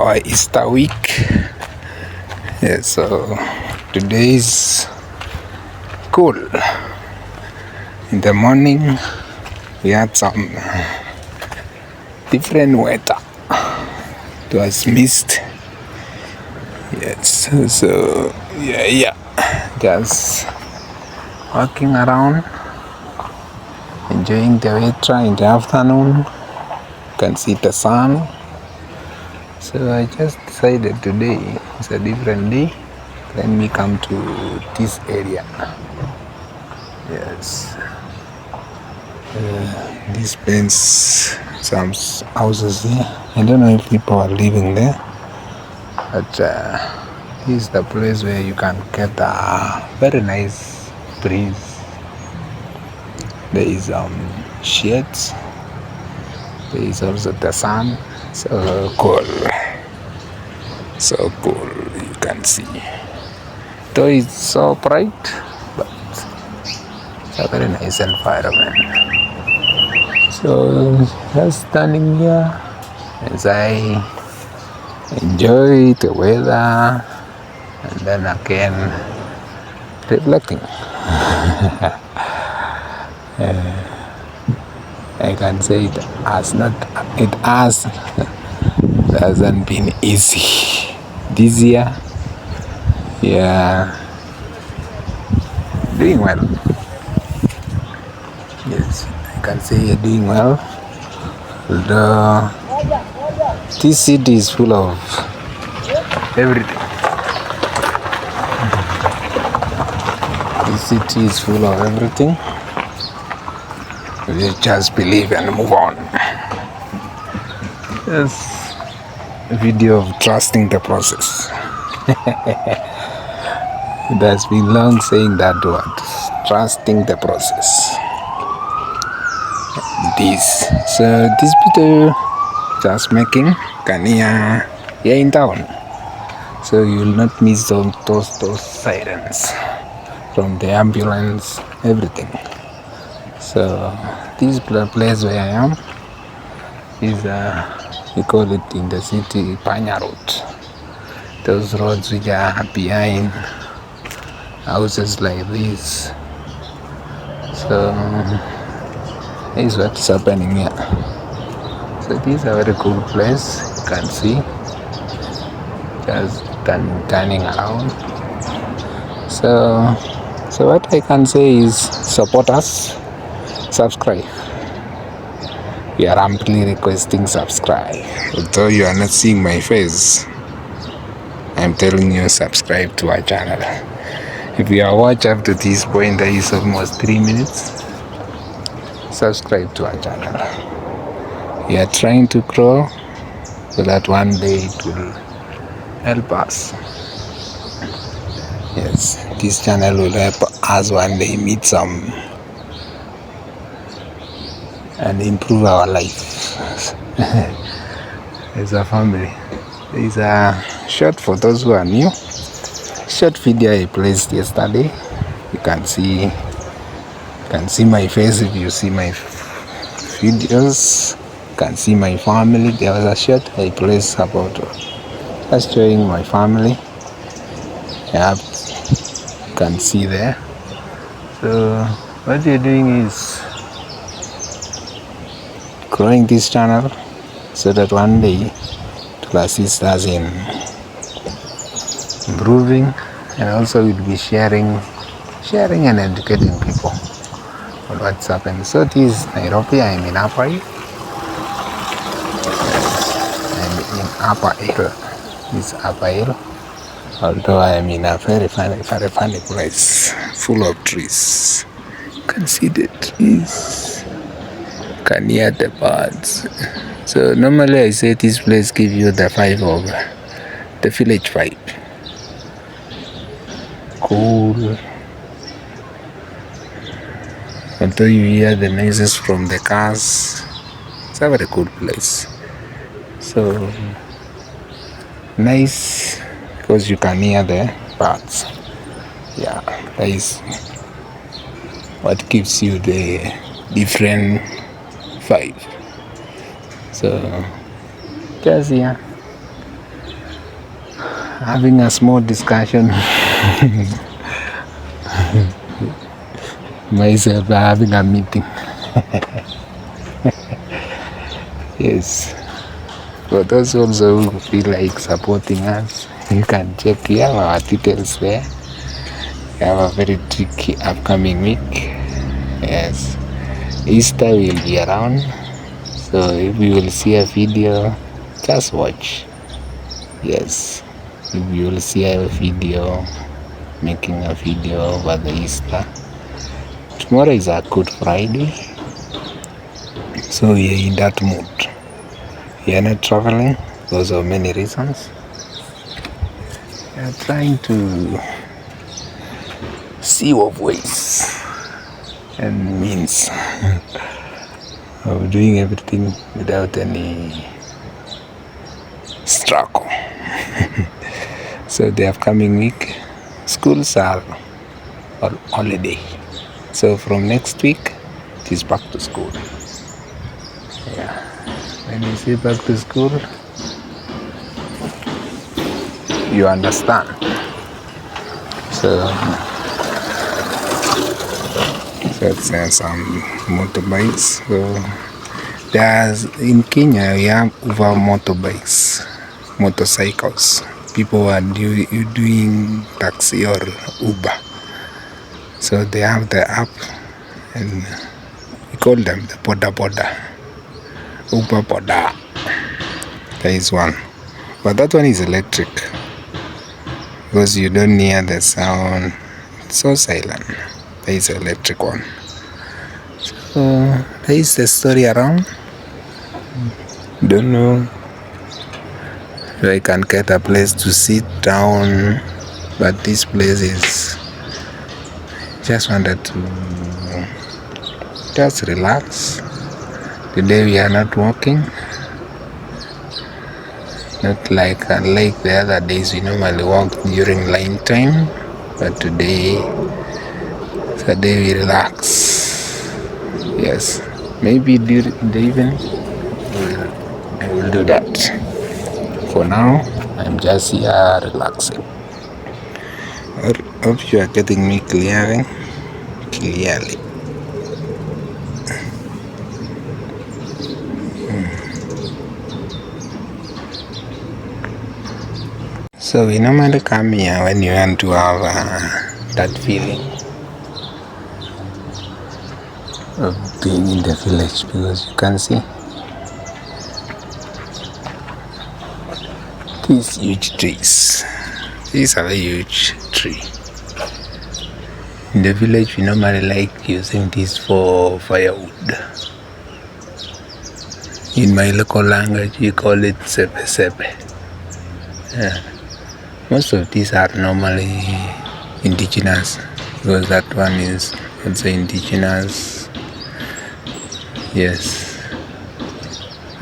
our Easter week. Yeah, so today is cool. In the morning we had some different weather. It was mist. Yes, so yeah, just walking around, enjoying the weather in the afternoon. You can see the sun. So I just decided today is a different day. Let me come to this area. Yes, this place, some houses here. I don't know if people are living there, but this is the place where you can get a very nice breeze. There is shades. There is also the sun. So cool. So cool. You can see. Though it's so bright, but it's a very nice environment. So just standing here as I enjoy the weather and then again reflecting. I can say it hasn't been easy this year. Yeah, doing well. Yes, I can say you're doing well. Although this city is full of everything. This city is full of everything. We just believe and move on. Yes, a video of trusting the process. It has been long saying that word, trusting the process. So this video just making Kania here in town. So you will not miss those sirens from the ambulance, everything. So this place where I am is we call it in the city Panya Road. Those roads which are behind houses like this. So this is what's happening here. So this is a very cool place. You can see just turning around. So what I can say is support us, subscribe. We are amply requesting subscribe. Although you are not seeing my face, I'm telling you subscribe to our channel. If you are watching up to this point, that is almost 3 minutes. Subscribe to our channel. We are trying to grow so that one day it will help us. Yes, this channel will help us one day meet some and improve our life as a family. There is a short for those who are new. Short video I placed yesterday. You can see my face if you see my videos. You can see my family. There was a short I placed about just showing my family. Yeah, you can see there. So what we're doing is growing this channel so that one day it will assist us in improving, and also we'll be sharing and educating people on what's happening. So this is Nairobi. I'm in Upper Hill. I'm in Upper Hill. This is Upper Hill. Although I am in a very funny place full of trees. You can see the trees. You can hear the birds. So normally I say this place gives you the vibe of the village vibe. Cool. Although you hear the noises from the cars, it's a very good place. So nice because you can hear the birds. Yeah, that is what gives you the different vibe. So just here having a small discussion. Myself having a meeting. Yes. For those also who feel like supporting us, you can check here our details there. We have a very tricky upcoming week. Yes. Easter will be around. So if you will see a video, just watch. Yes. If you will see a video, making a video over the Easter. Tomorrow is a Good Friday. So we are in that mood. We are not traveling because of many reasons. We are trying to see what ways and means of doing everything without any struggle. So the upcoming week, schools are on holiday. So from next week, it is back to school. Yeah. When you say back to school, you understand. So that's some motorbikes. So there's in Kenya we have over motorbikes, motorcycles. People are doing taxi or Uber. So they have the app, and we call them the Boda. Uber Boda. There is one. But that one is electric. Because you don't hear the sound. It's so silent. There is an electric one. So there is the story around. Don't know if I can get a place to sit down. But this place is just wanted to just relax. Today we are not walking, not like the other days we normally walk during line time, but today we relax. Yes, maybe during the evening I will do that. For now, I'm just here relaxing. I hope you are getting me clearly. So we normally come here when you want to have that feeling of being in the village, because you can see these huge trees. These are a huge tree. In the village we normally like using this for firewood. In my local language we call it sepe. Yeah. Most of these are normally indigenous, because that one is also indigenous. Yes,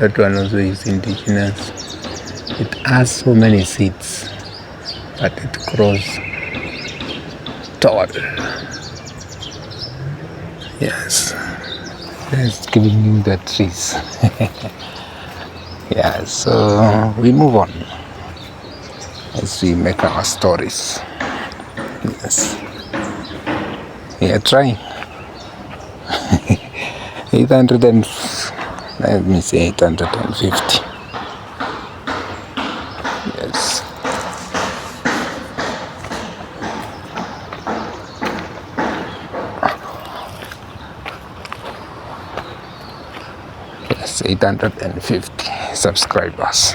that one also is indigenous. It has so many seeds, but it grows tall. Yes, it's giving you the trees. Yeah, so we move on as we make our stories. Yes, we are trying. 850. Yes. Yes, 850 subscribers.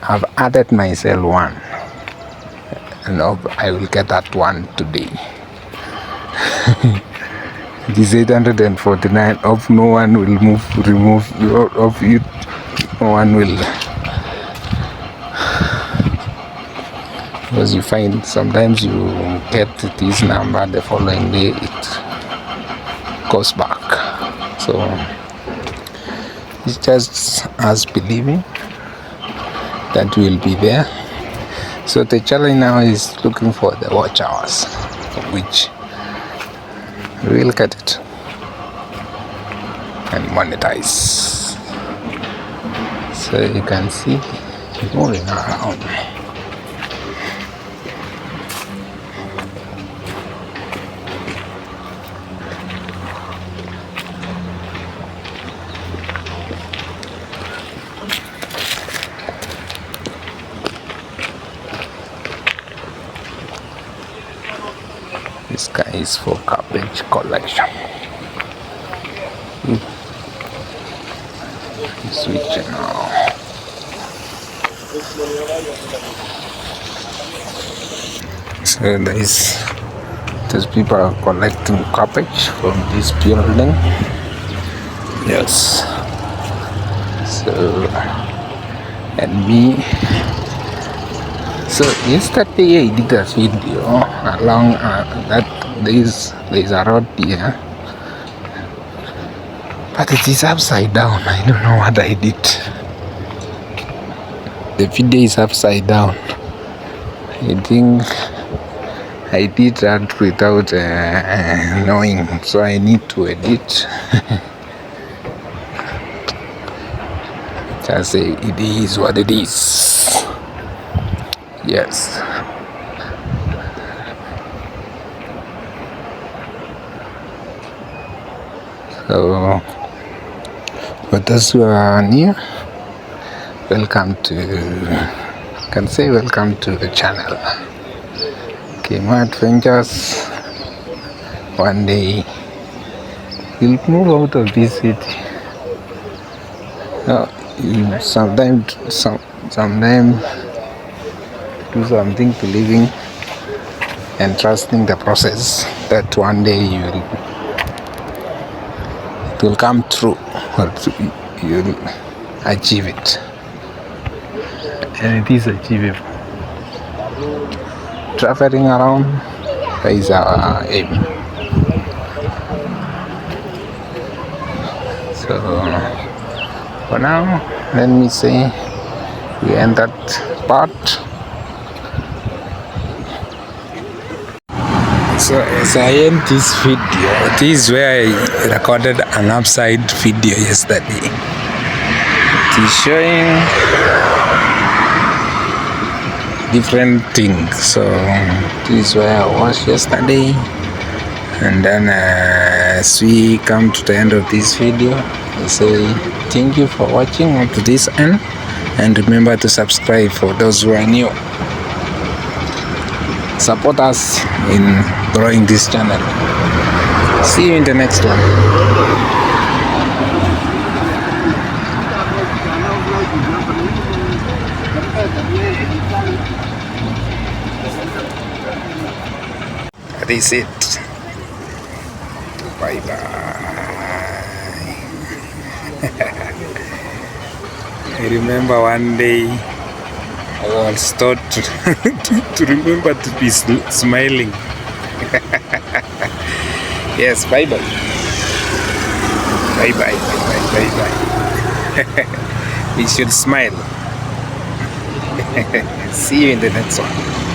I've added myself one, and I will get that one today. It is 849. Hope no one will remove of it. No one will, because you find sometimes you get this number, the following day it goes back. So it's just us believing that will be there. So the challenge now is looking for the watch hours, which we will get it and monetize. So you can see moving around. This guy is for garbage collection. Switch now. So these people are collecting garbage from this building. Yes. So and me. So yesterday I did a video along that there's a road here, but it is upside down. I don't know what I did. The video is upside down. I think I did that without knowing, so I need to edit. Just say it is what it is. Yes. So, for those who are new, welcome to the channel. Kemo Adventures. One day you'll move out of this city. You sometimes do something believing and trusting the process that one day it will come true, or you'll achieve it, and it is achievable. Traveling around is our aim. So for now, let me say we end that part. So as I end this video, this is where I recorded an upside video yesterday. It is showing different things. So this is where I was yesterday, and then as we come to the end of this video, I say thank you for watching up to this end, and remember to subscribe for those who are new. Support us in growing this channel. See you in the next one. That is it. Bye bye. I remember one day I was taught to remember to be smiling. Yes, bye bye. Bye bye, bye bye, bye bye. We should smile. See you in the next one.